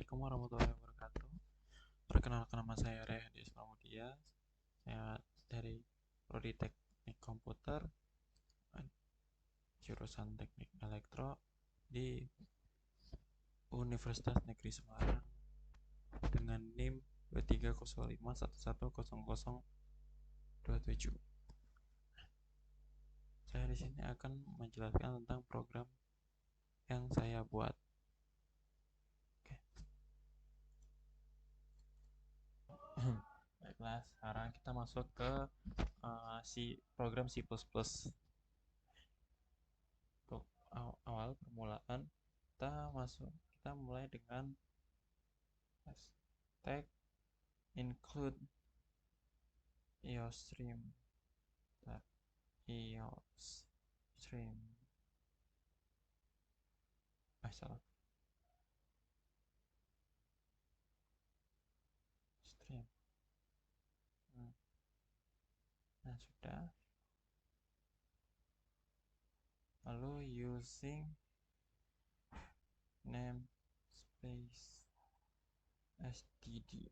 Assalamualaikum warahmatullahi wabarakatuh. Perkenalkan, nama saya Rehdi Islamudia. Saya dari Prodi Teknik Komputer, jurusan Teknik Elektro di Universitas Negeri Semarang dengan NIM 2305110027. Saya di sini akan menjelaskan tentang program yang saya buat. Oke. Baiklah, sekarang kita masuk ke program C++. Untuk awal permulaan, kita mulai dengan tag include iostream. Salah. Stream. Nah, sudah. Lalu using namespace std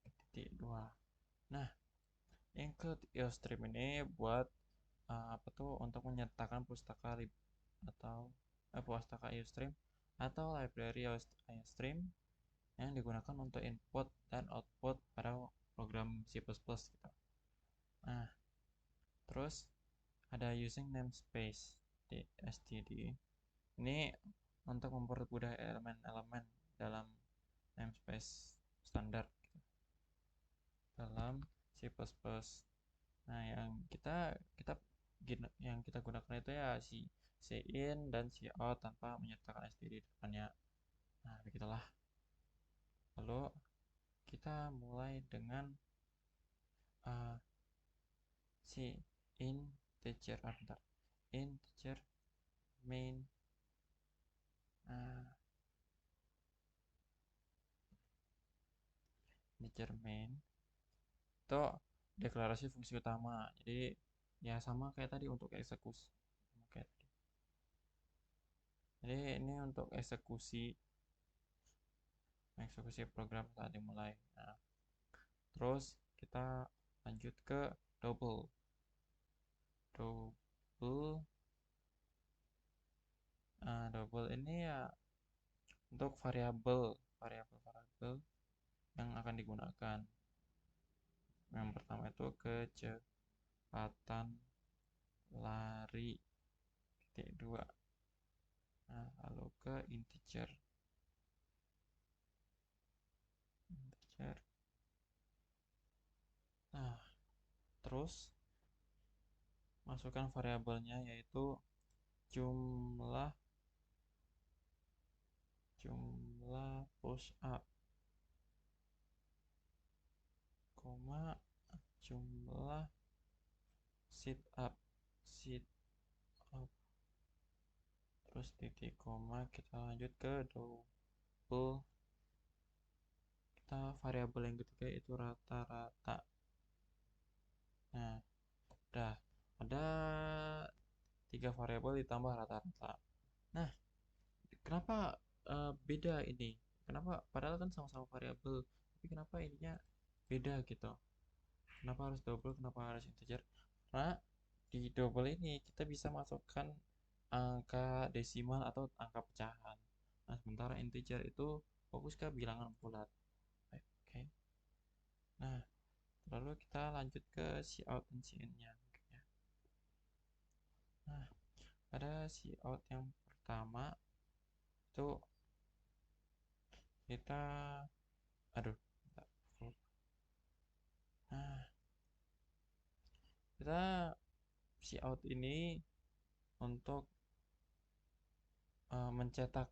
titik 2. Nah, include iostream ini buat untuk menyertakan pustaka iostream atau library iostream yang digunakan untuk input dan output pada program C++ gitu. Nah, terus ada using namespace di std. Ini untuk mempermudah elemen-elemen dalam namespace standar gitu, dalam C++. Nah, yang kita gunakan itu ya in dan out tanpa menyertakan std di depannya. Nah, begitulah. Lalu kita mulai dengan integer main integer main itu deklarasi fungsi utama. Jadi ya sama kayak tadi untuk eksekusi. Jadi ini untuk eksekusi program saat dimulai. Nah, terus kita lanjut ke double ini ya untuk variabel yang akan digunakan. Yang pertama itu kecepatan lari titik 2. Nah, lalu ke integer. Nah, terus masukkan variabelnya yaitu jumlah push up, jumlah sit up, terus titik koma, kita lanjut ke double. Variabel yang ketiga itu rata-rata. Nah, udah ada 3 variabel ditambah rata-rata. Nah, kenapa beda ini? Kenapa padahal kan sama-sama variabel, tapi kenapa ininya beda gitu? Kenapa harus double? Kenapa harus integer? Karena di double ini kita bisa masukkan angka desimal atau angka pecahan. Nah, sementara integer itu fokus ke bilangan bulat. Oke. Nah, lalu kita lanjut ke cout dan cin-nya. Nah, pada cout yang pertama itu kita Nah, kita cout ini untuk mencetak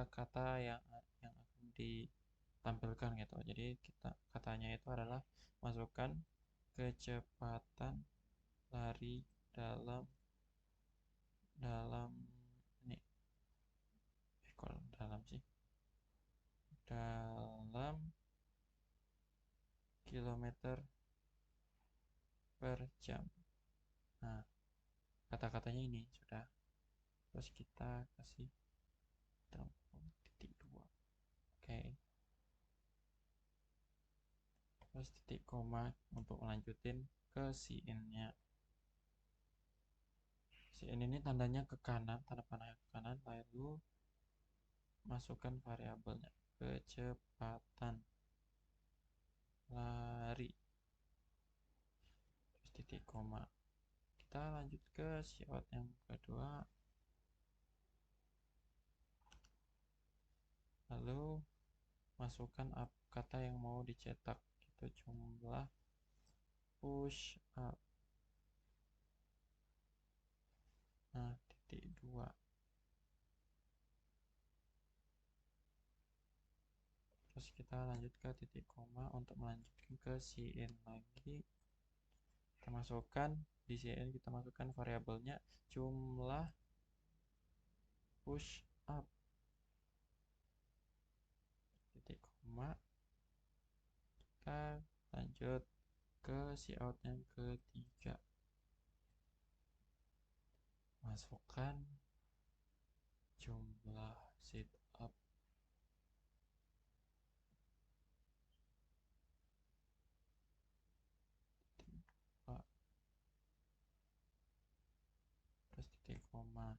kata yang akan ditampilkan gitu. Jadi katanya itu adalah masukkan kecepatan lari dalam ini dalam kilometer per jam. Nah, kata-katanya ini sudah. Terus kita kasih titik 2. terus titik koma untuk melanjutin ke si in-nya. Si in ini tandanya ke kanan, tanda panah ke kanan, lalu masukkan variabelnya kecepatan lari, terus titik koma. Kita lanjut ke si out yang kedua, lalu masukkan kata yang mau dicetak, itu jumlah push up. Nah, titik 2. Terus kita lanjut ke titik koma untuk melanjutkan ke si in lagi. Kita masukkan di si in, kita masukkan variabelnya jumlah push up, titik koma. Kita lanjut ke si out yang ketiga, masukkan jumlah sit up, titik 2, terus titik koma.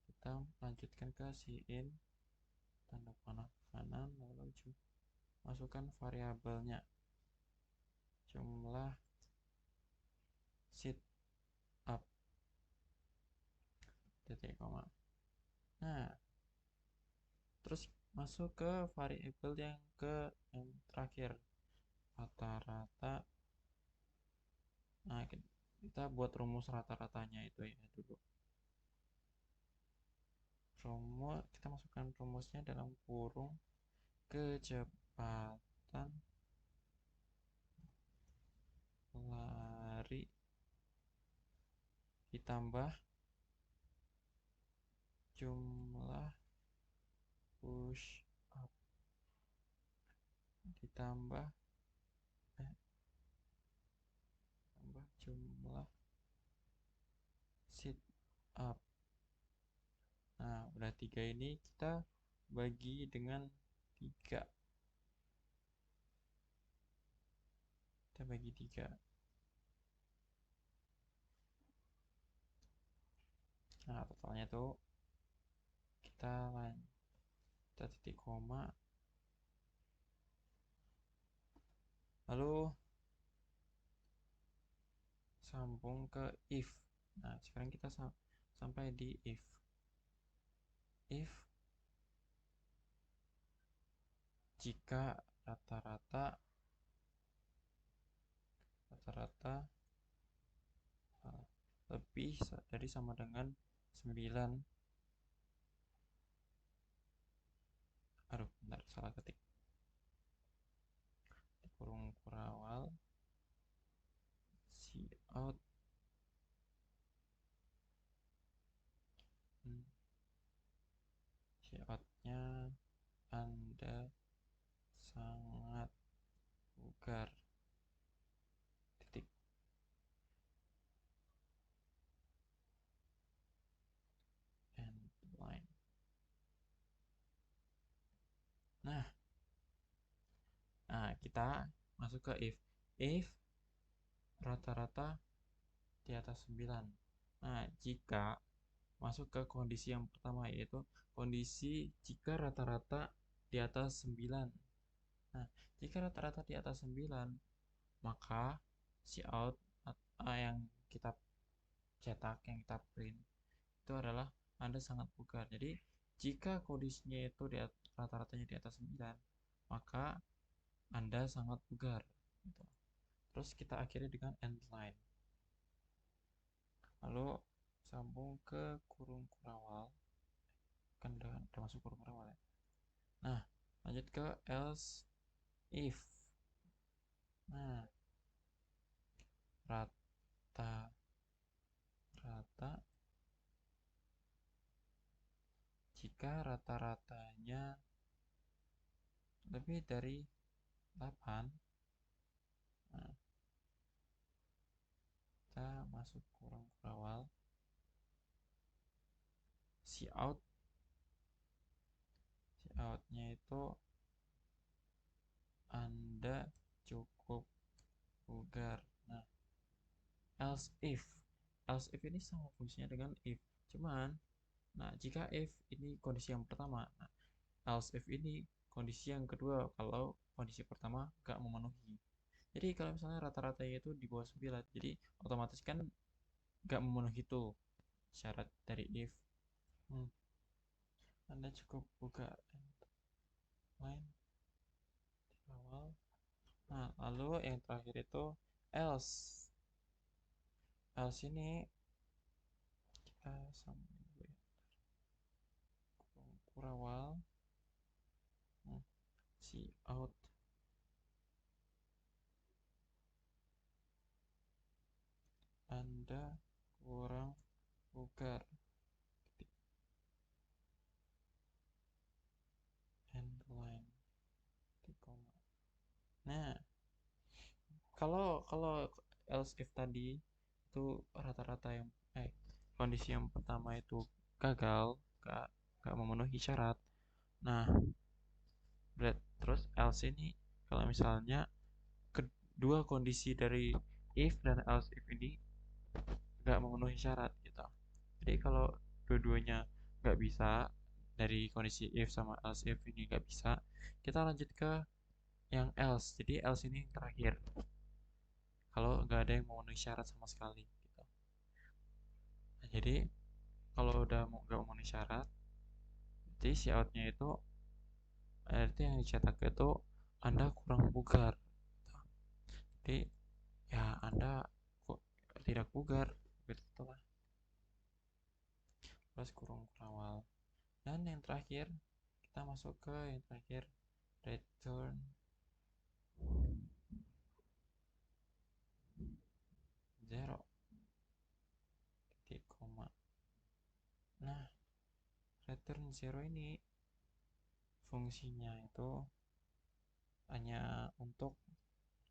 Kita lanjutkan ke si in, tanda panah kanan, lalu masukkan variabelnya jumlah sit up, titik koma. Nah, terus masuk ke variabel yang terakhir, rata-rata. Nah, kita buat rumus rata-ratanya itu ya dulu. Kita masukkan rumusnya dalam kurung kecepatan lari ditambah jumlah push up ditambah jumlah sit up. Nah, udah 3 ini kita bagi dengan 3. Kita bagi 3. Nah, totalnya tuh kita titik koma, lalu sambung ke if. Nah, sekarang kita sampai di if jika rata-rata lebih dari sama dengan 9. Aduh, bentar, salah ketik. Kurung kurawal si out si outnya Anda sangat bugar, titik. End line. Nah, kita masuk ke if rata-rata di atas 9. Nah, jika masuk ke kondisi yang pertama, yaitu kondisi jika rata-rata di atas 9. Nah, jika rata-rata di atas 9, maka si out yang kita cetak, yang kita print, itu adalah Anda sangat bugar. Jadi, jika kondisinya itu rata-ratanya di atas 9, maka Anda sangat bugar. Gitu. Terus kita akhiri dengan end line. Lalu sambung ke kurung kurawal. Kan udah masuk kurung kurawal ya. Nah, lanjut ke else if. Nah, rata jika rata-ratanya lebih dari 8, nah, kita masuk kurung kurawal si outnya itu Anda cukup Vulgar. Nah, else if ini sama fungsinya dengan if, cuman nah jika if ini kondisi yang pertama, nah else if ini kondisi yang kedua kalau kondisi pertama gak memenuhi. Jadi kalau misalnya rata-ratanya itu di bawah 9, jadi otomatis kan gak memenuhi tuh syarat dari if. hmm. Anda cukup buka line di awal. Nah, lalu yang terakhir itu else. Else ini kita sambung dulu ya. Kurawal. Si out. Anda kurang bugar. End line. Koma. Nah, kalau kalau else if tadi itu rata-rata yang kondisi yang pertama itu gagal, gak memenuhi syarat. Nah, terus else ini kalau misalnya kedua kondisi dari if dan else if ini gak memenuhi syarat gitu. Jadi kalau dua-duanya gak bisa, dari kondisi if sama else if ini gak bisa, kita lanjut ke yang else. Jadi else ini yang terakhir kalau nggak ada yang memenuhi syarat sama sekali gitu. Nah, jadi kalau udah nggak memenuhi syarat, jadi si outnya itu berarti yang dicetak itu Anda kurang bugar gitu. Jadi ya Anda kok tidak bugar gitu lah. Terus kurung awal. Dan yang terakhir kita masuk ke yang terakhir, return zero titik koma. Nah, return zero ini fungsinya itu hanya untuk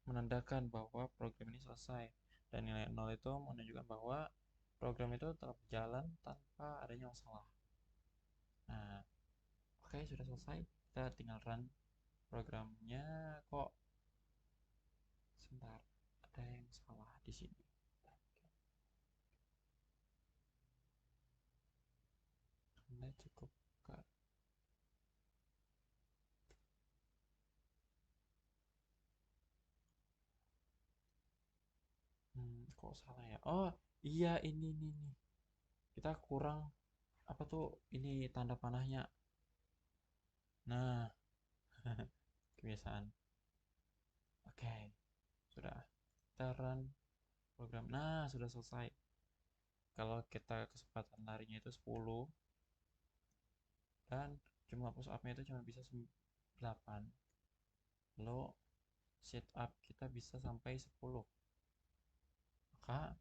menandakan bahwa program ini selesai, dan nilai 0 itu menunjukkan bahwa program itu telah berjalan tanpa adanya masalah. Nah, oke, sudah selesai, kita tinggal run programnya. Kok sebentar, ada yang salah di sini. Anda cukup buka. Kok salah ya? Oh iya, ini nih, kita kurang apa tuh, ini tanda panahnya. Nah, kebiasaan. Oke, sudah, kita run program. Nah, sudah selesai. Kalau kita kecepatan larinya itu 10 dan jumlah push up-nya itu cuma bisa 8, lalu sit up kita bisa sampai 10, maka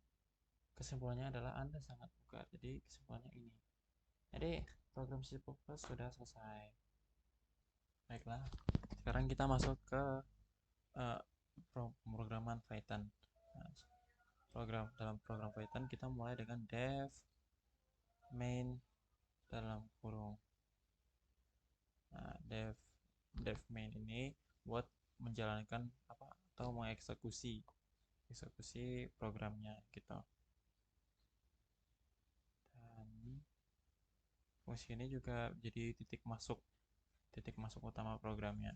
kesimpulannya adalah Anda sangat bugar. Jadi kesimpulannya ini. Jadi program C++ sudah selesai. Baiklah, sekarang kita masuk ke uh, pemrograman Python. Nah, dalam program Python kita mulai dengan def main dalam kurung. Nah, def main ini buat menjalankan apa atau mengeksekusi programnya gitu. Dan fungsi ini juga jadi titik masuk utama programnya.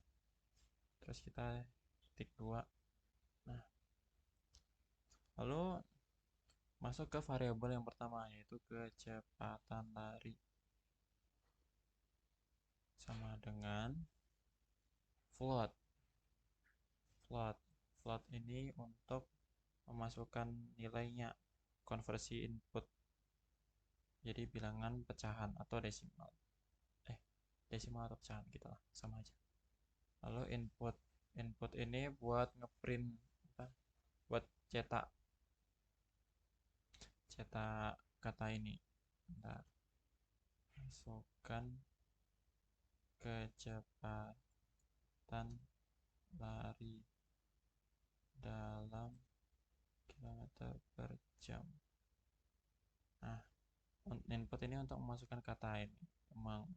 Terus kita titik 2. Nah, lalu masuk ke variabel yang pertama, yaitu kecepatan lari, sama dengan float. Float ini untuk memasukkan nilainya, konversi input jadi bilangan pecahan atau desimal. Desimal atau pecahan gitu lah, sama aja. Lalu input ini buat ngeprint apa? Buat cetak kata ini. Bentar. Masukkan kecepatan lari dalam kilometer per jam. Nah, input ini untuk memasukkan kata ini,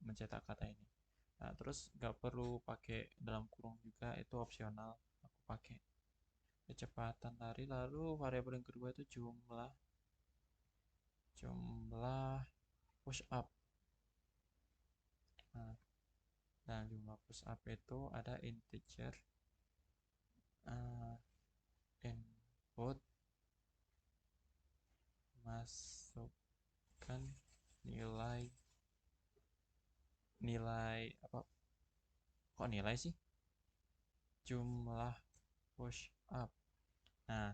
mencetak kata ini. Nah, terus nggak perlu pakai dalam kurung juga, itu opsional, aku pakai. kecepatan lari. Lalu variabel yang kedua itu jumlah push up. Nah, dan jumlah push up itu ada integer input, masukkan nilai apa, kok nilai sih, jumlah push up. Nah,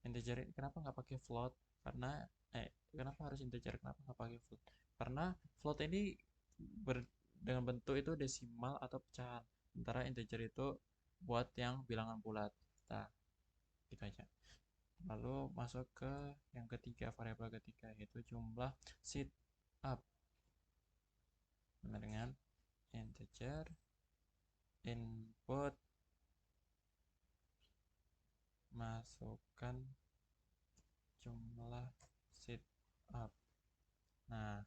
integer kenapa nggak pakai float? Kenapa harus integer, kenapa nggak pakai float? Karena float ini dengan bentuk itu desimal atau pecahan, sementara integer itu buat yang bilangan bulat. Nah, gitu aja. Lalu masuk ke yang ketiga, variabel ketiga, yaitu jumlah sit up. Dengan integer input, masukkan jumlah sit up. Nah,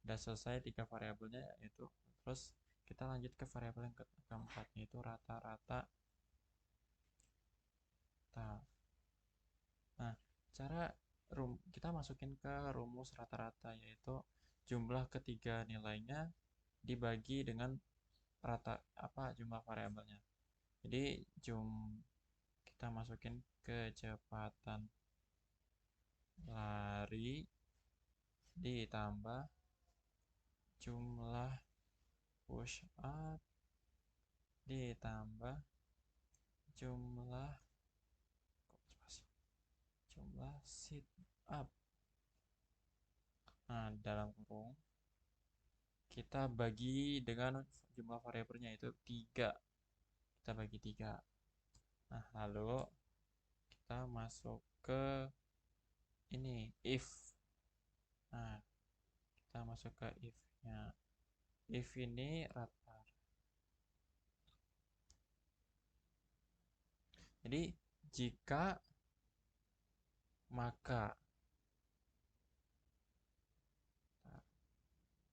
udah selesai tiga variabelnya, yaitu terus kita lanjut ke variabel yang keempat, yaitu rata-rata. Nah, cara kita masukin ke rumus rata-rata, yaitu jumlah ketiga nilainya dibagi dengan rata jumlah variabelnya. Jadi kita masukin kecepatan lari ditambah jumlah push up ditambah jumlah sit up. Nah, dalam kurung kita bagi dengan jumlah variabelnya itu 3. Kita bagi 3. Nah, lalu kita masuk ke ini if. Nah, kita masuk ke if-nya. If ini rata. Jadi jika maka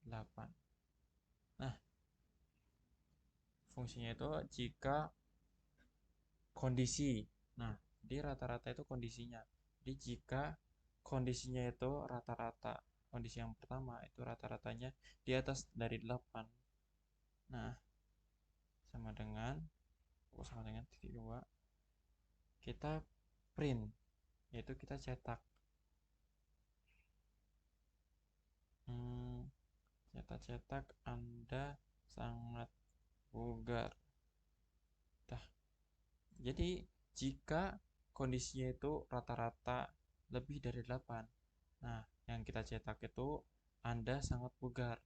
8. Nah, fungsinya itu jika kondisi. Nah, di rata-rata itu kondisinya. Jadi jika kondisinya itu rata-rata, kondisi yang pertama itu rata-ratanya di atas dari 8. Nah, sama dengan titik 2. Kita print, yaitu kita cetak. Cetak Anda sangat bugar. Jadi jika kondisinya itu rata-rata lebih dari 8, nah yang kita cetak itu Anda sangat bugar.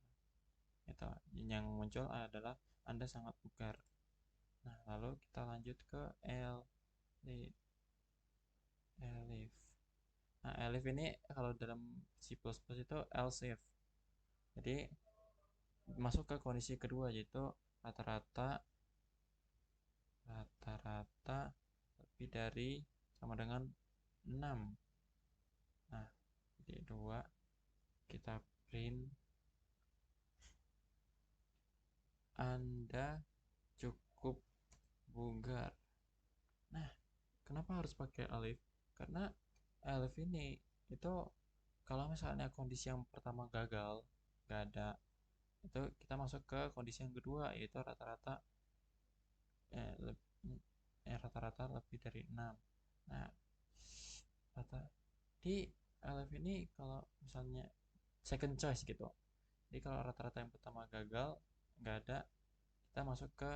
Itu yang muncul adalah Anda sangat bugar. Nah, lalu kita lanjut ke elif. Nah, elif ini kalau dalam C++ itu else if. Jadi masuk ke kondisi kedua, yaitu rata-rata lebih dari sama dengan 6. Nah, jadi 2, kita print Anda cukup bugar. Nah, kenapa harus pakai alif? Karena alif ini itu kalau misalnya kondisi yang pertama gagal, nggak ada, itu kita masuk ke kondisi yang kedua, yaitu rata-rata rata-rata lebih dari 6. Nah, di alif ini kalau misalnya second choice gitu, jadi kalau rata-rata yang pertama gagal, nggak ada, kita masuk ke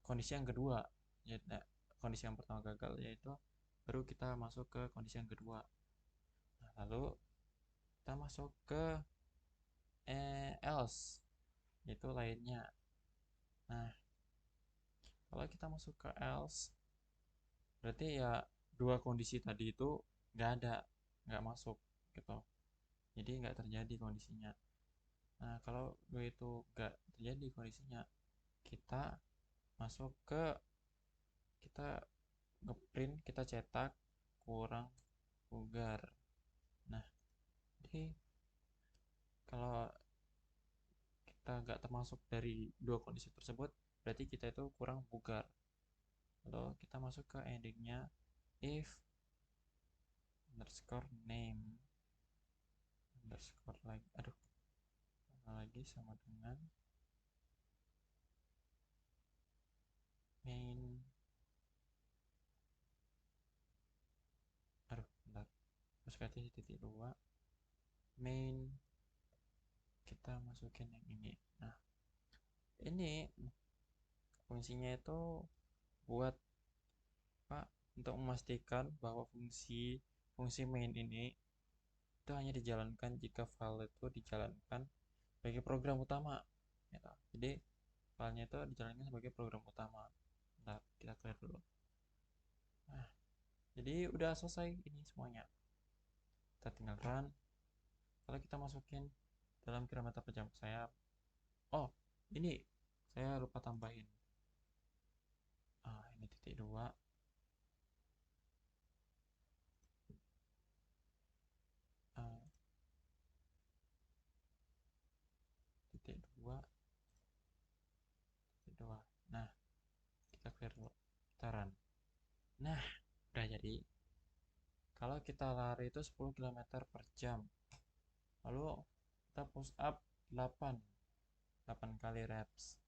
kondisi yang kedua, yaitu kondisi yang pertama gagal, yaitu baru kita masuk ke kondisi yang kedua. Nah, lalu kita masuk ke else, yaitu lainnya. Nah, kalau kita masuk ke else, berarti ya dua kondisi tadi itu nggak masuk gitu, jadi nggak terjadi kondisinya. Nah, kalau itu nggak terjadi kondisinya, kita masuk ke kita ngeprint, kita cetak kurang bugar. Nah, jadi kalau kita nggak termasuk dari dua kondisi tersebut, berarti kita itu kurang bugar. Lalu kita masuk ke endingnya, if underscore name underscore lagi, lagi sama dengan main, bentar, terus kasih titik dua, main, kita masukin yang ini. Nah, ini fungsinya itu buat apa, untuk memastikan bahwa fungsi main ini itu hanya dijalankan jika file itu dijalankan sebagai program utama gitu. Jadi filenya itu dijalankan sebagai program utama. Bentar, kita clear dulu. Nah, jadi udah selesai ini semuanya. Kita tinggal run. Kalau kita masukin dalam kilometer per jam saya, oh ini saya lupa tambahin. Ini titik dua. Titik dua, titik dua. Nah, kita clear dulu. Kita run. Nah, udah jadi. Kalau kita lari itu 10 km per jam. Lalu kita push up 8 kali reps.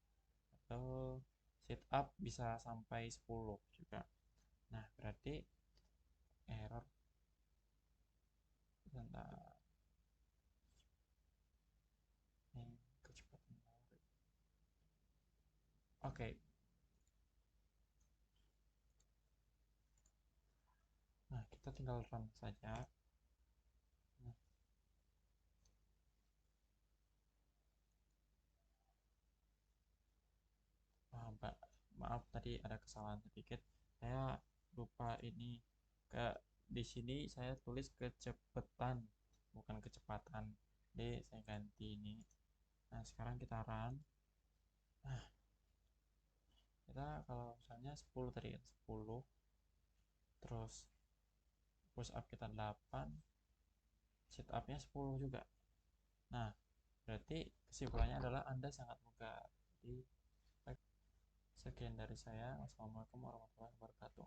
Atau sit up bisa sampai 10 juga. Nah, berarti error. Bentar. Ini kecepatan lari. Oke. Nah, kita tinggal run saja. Nah, maaf tadi ada kesalahan sedikit. Saya lupa ini ke di sini saya tulis kecepatan bukan kecepatan. Jadi saya ganti ini. Nah, sekarang kita run. Nah, kita kalau misalnya 10 tadi kan 10, terus push up kita 8, sit upnya 10 juga. Nah, berarti kesimpulannya adalah Anda sangat mudah. Jadi sekian dari saya. Wassalamualaikum warahmatullahi wabarakatuh.